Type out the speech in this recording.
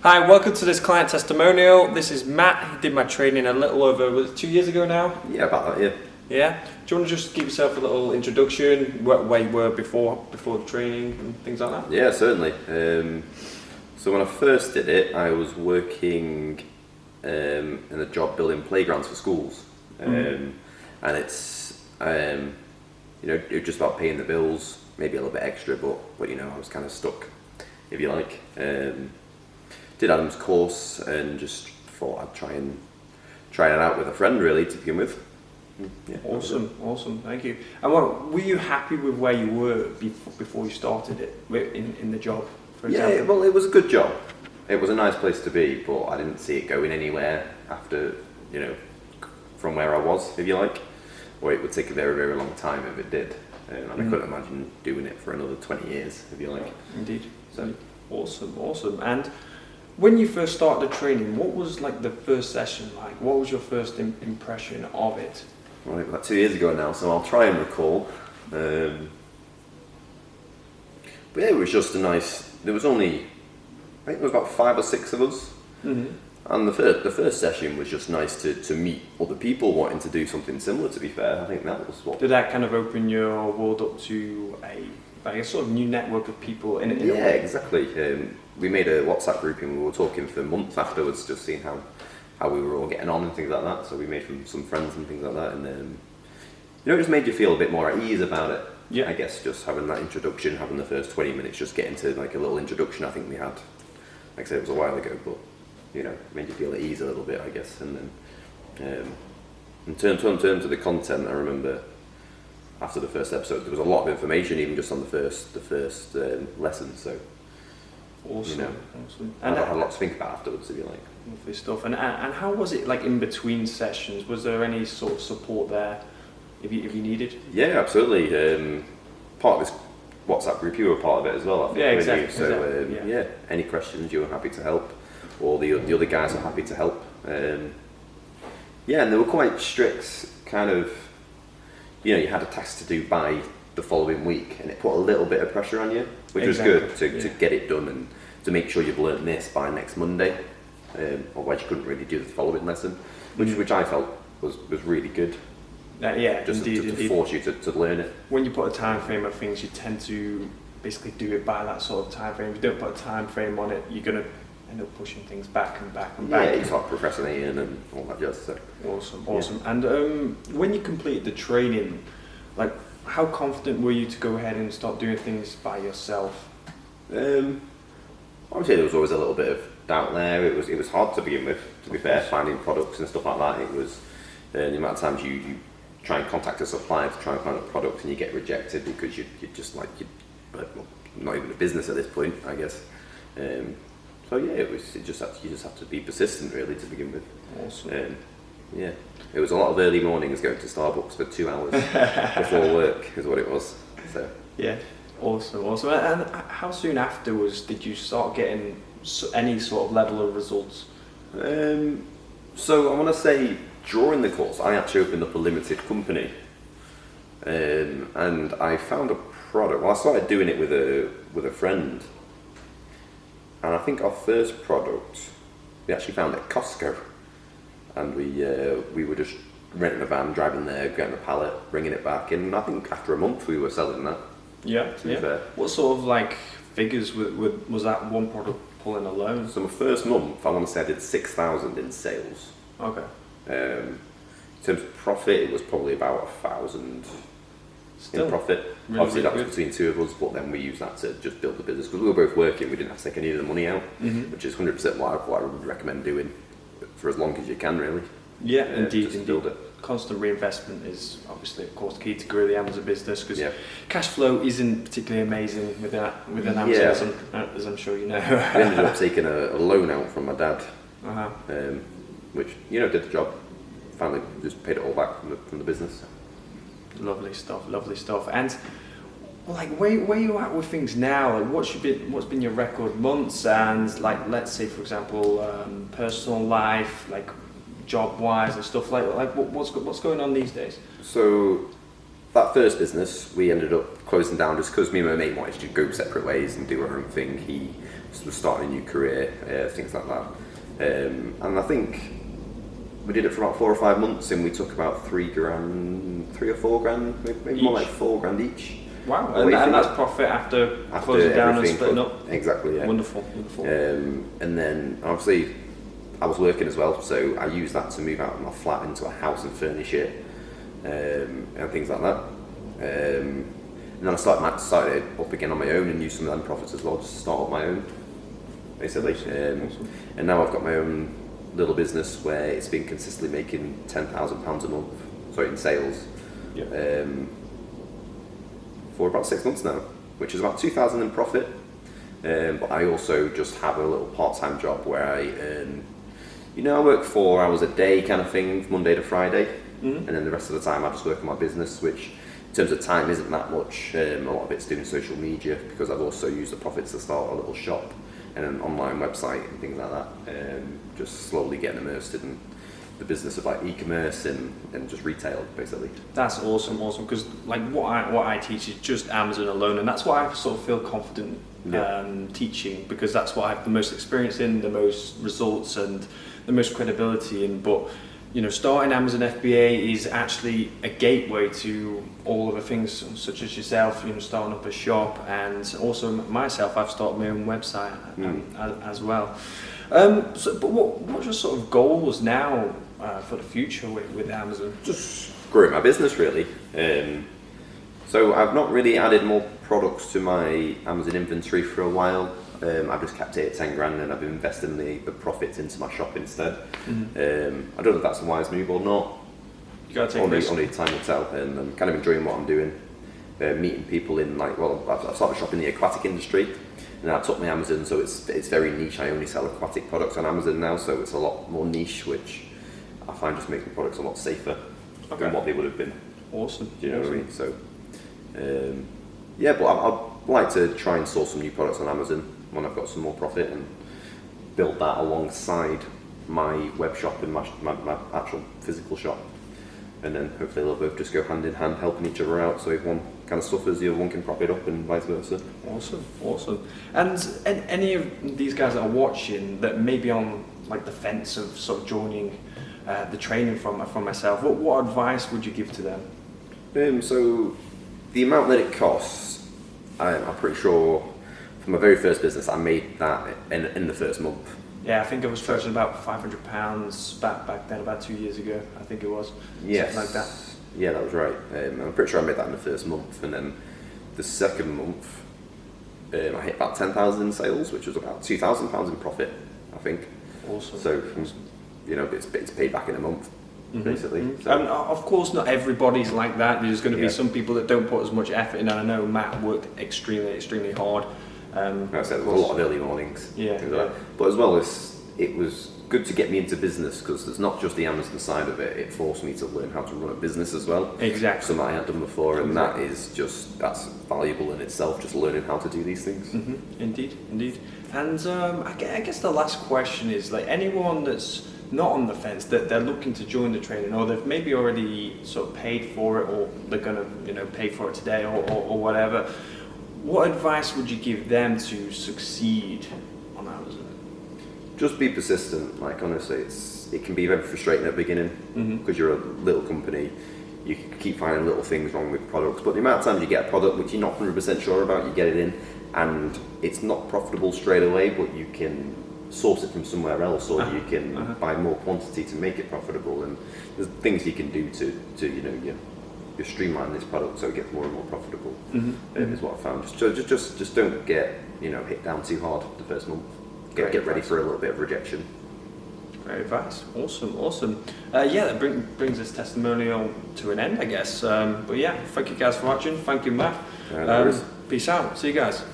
Hi, welcome to this client testimonial. This is Matt. He did my training a little over, was it 2 years ago now? Yeah, about that, yeah. Yeah? Do you want to just give yourself a little introduction, where you were before the training and things like that? Yeah, certainly. So when I first did it, I was working in a job building playgrounds for schools. And it's, it was just about paying the bills, maybe a little bit extra, but I was kind of stuck, if you like. Did Adam's course and just thought I'd try it out with a friend, really, to begin with. Yeah, Awesome, thank you. And were you happy with where you were before you started it, in the job, for example? Yeah, well, it was a good job. It was a nice place to be, but I didn't see it going anywhere after, from where I was, if you like. Or it would take a very, very long time if it did. And I couldn't imagine doing it for another 20 years, if you like. Indeed. So awesome. And when you first started the training, what was like the first session like? What was your first impression of it? Well, it was like 2 years ago now, so I'll try and recall. But yeah, it was just a nice. There was only, I think there was about 5 or 6 of us, and the first session was just nice to meet other people wanting to do something similar. To be fair, I think that was what. Did that kind of open your world up to a sort of new network of people in a way? Exactly. We made a WhatsApp group and we were talking for months afterwards, just seeing how we were all getting on and things like that. So we made some friends and things like that, and it just made you feel a bit more at ease about it. Yeah. I guess just having that introduction, having the first 20 minutes, just getting to like a little introduction. I think we had, like I said, it was a while ago, but made you feel at ease a little bit, I guess. And then in terms of the content, I remember after the first episode, there was a lot of information, even just on the first lesson. So. Awesome. And I had a lot to think about afterwards, if you like. Lovely stuff. And how was it like in between sessions? Was there any sort of support there if you needed? Yeah, absolutely. Part of this WhatsApp group, you were part of it as well, I think. Yeah, exactly. So yeah, any questions, you were happy to help, or the other guys are happy to help. And they were quite strict. Kind of, you had a task to do by the following week, and it put a little bit of pressure on you, which was good to get it done and to make sure you've learnt this by next Monday. Otherwise you couldn't really do the following lesson, which I felt was really good. Just indeed. To force you to learn it. When you put a time frame on things, you tend to basically do it by that sort of time frame. If you don't put a time frame on it, you're going to end up pushing things back and back. Yeah, you start procrastinating and all that jazz. So. Awesome. Yeah. And when you completed the training, like, how confident were you to go ahead and start doing things by yourself? Obviously, there was always a little bit of doubt there. It was hard to begin with. To be fair, finding products and stuff like that. It was the amount of times you try and contact a supplier to try and find a product and you get rejected because you're just like not even a business at this point, I guess. So yeah, you just have to be persistent really to begin with. Awesome. It was a lot of early mornings going to Starbucks for 2 hours before work is what it was. So yeah, awesome. And how soon afterwards did you start getting any sort of level of results? So I want to say during the course, I actually opened up a limited company, and I found a product. Well, I started doing it with a friend, and I think our first product we actually found at Costco. And we were just renting a van, driving there, getting a pallet, bringing it back, and I think after a month we were selling that. Yeah. What sort of like figures was that one product pulling alone? So my first month, I want to say I did 6,000 in sales. Okay. In terms of profit, it was probably about 1,000 in profit. Really, Obviously, that was between 2 of us, but then we used that to just build the business because we were both working. We didn't have to take any of the money out, which is 100% what I would recommend doing. For as long as you can, really. Yeah, indeed. Build it. Constant reinvestment is obviously, of course, key to grow the Amazon business because cash flow isn't particularly amazing within Amazon, as I'm sure you know. I ended up taking a loan out from my dad, which did the job. Finally, just paid it all back from the business. Lovely stuff. And like, where you at with things now? Like, what's been your record months? And like, let's say for example, personal life, like job wise and stuff like what's going on these days? So that first business, we ended up closing down just because me and my mate wanted to go separate ways and do our own thing. He was starting a new career, things like that. And I think we did it for about 4 or 5 months, and we took about $3 or 4 grand, maybe more like $4 grand each. Wow, and that's profit after closing down and splitting up? Exactly, yeah. Wonderful, wonderful. And then obviously I was working as well, so I used that to move out of my flat into a house and furnish it, and things like that. And then I started up again on my own and used some of them profits as well, just to start up my own, basically. Awesome. And now I've got my own little business where it's been consistently making £10,000 a month, in sales. Yep. For about 6 months now, which is about 2,000 in profit. But I also just have a little part-time job where I earn, I work 4 hours a day kind of thing, Monday to Friday, and then the rest of the time I just work on my business, which in terms of time isn't that much. A lot of it's doing social media, because I've also used the profits to start a little shop and an online website and things like that. Just slowly getting immersed in the business of like e-commerce and just retail, basically. That's awesome, because like what I teach is just Amazon alone, and that's what I sort of feel confident teaching, because that's what I have the most experience in, the most results and the most credibility in. But starting Amazon FBA is actually a gateway to all of the things such as yourself, starting up a shop, and also myself, I've started my own website as well. But what's your sort of goals now for the future with Amazon? Just growing my business, really. So I've not really added more products to my Amazon inventory for a while. I've just kept it at 10 grand, and I've been investing the profits into my shop instead. I don't know if that's a wise move or not. You gotta take risks. Only time will tell, and I'm kind of enjoying what I'm doing. Meeting people in I've started a shop in the aquatic industry, and I took my Amazon, so it's very niche. I only sell aquatic products on Amazon now, so it's a lot more niche, which I find just making products a lot safer than what they would have been. Awesome. Do you know what I mean? So, but I'd like to try and source some new products on Amazon when I've got some more profit, and build that alongside my web shop and my actual physical shop. And then hopefully they'll both just go hand in hand, helping each other out, so if one kind of suffers, the other one can prop it up, and vice versa. Awesome. And any of these guys that are watching that may be on like the fence of sort of joining the training from myself, what advice would you give to them? So the amount that it costs, I'm pretty sure for my very first business I made that in the first month. Yeah, I think I was charging about £500 back then, about 2 years ago, I think it was. Yes. Something like that. Yeah, that was right. I'm pretty sure I made that in the first month, and then the second month I hit about 10,000 in sales, which was about £2,000 in profit, I think. Awesome. So, it's paid back in a month, basically. So. And of course, not everybody's like that. There's going to be some people that don't put as much effort in, and I know Matt worked extremely hard. Like I said, there was a lot of early mornings. But as well, it was good to get me into business, because there's not just the Amazon side of it. It forced me to learn how to run a business as well. Exactly. Something I hadn't done before, and that's valuable in itself, just learning how to do these things. Indeed. And I guess the last question is, like, anyone that's not on the fence, that they're looking to join the training, or they've maybe already sort of paid for it, or they're going to pay for it today, or whatever. What advice would you give them to succeed on Amazon? Just be persistent. Like, honestly, it can be very frustrating at the beginning, because you're a little company. You keep finding little things wrong with products, but the amount of times you get a product which you're not 100% sure about, you get it in, and it's not profitable straight away, but you can source it from somewhere else, or you can buy more quantity to make it profitable. And there's things you can do to you streamline this product so it gets more and more profitable. Is what I found. Just don't get hit down too hard the first month. Get ready for a little bit of rejection. Great advice. Awesome. That brings this testimonial to an end, I guess. But yeah, thank you guys for watching. Thank you, Matt. Peace out. See you guys.